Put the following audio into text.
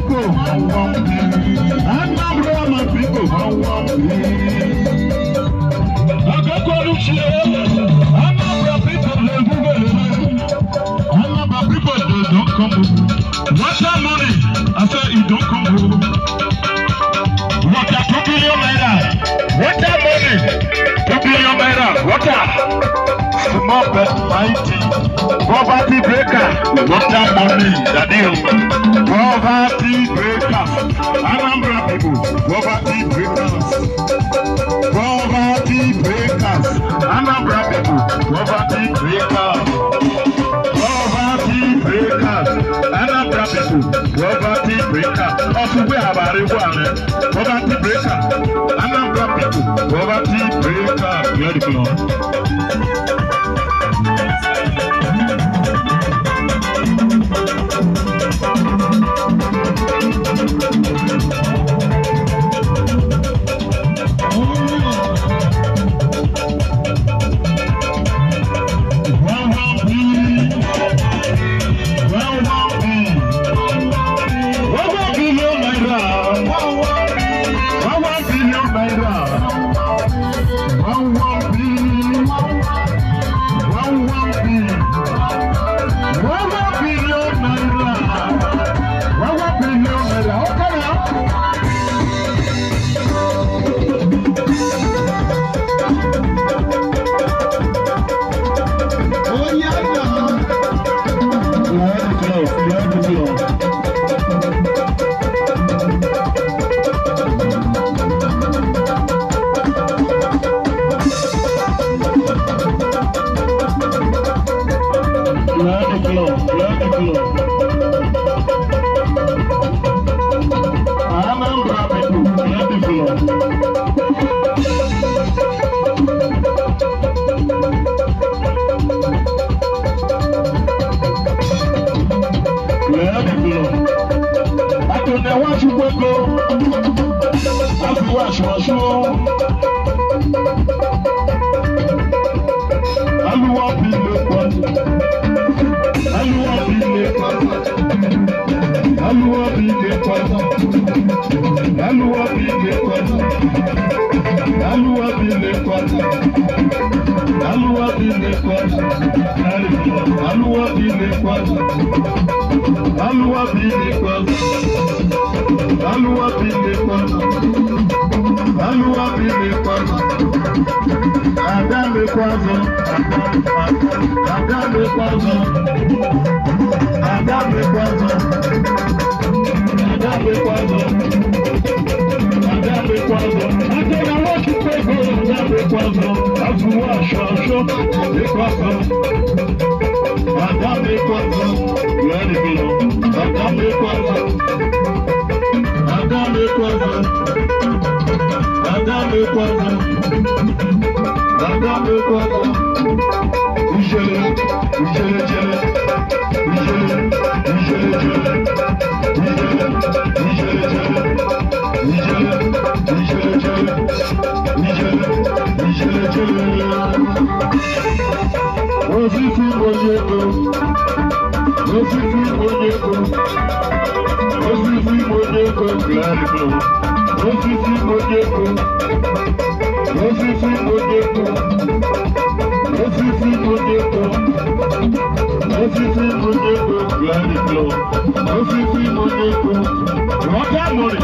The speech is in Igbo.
people, Anambra my people, Anambra people, Anambra people, they don't come home. Water money, I said you don't come home. Water 2 billion naira. Water money, 2 billion naira. Water. Small but mighty. Poverty breaker. Water money, the deal. Poverty breaker. Anambra people, poverty breakers. Poverty breakers. Anambra people, poverty breakers. Poverty breakers. Anambra people, poverty breakers. Also we have a reward. Poverty breakers. Anambra people, poverty breakers. Very close. Water money,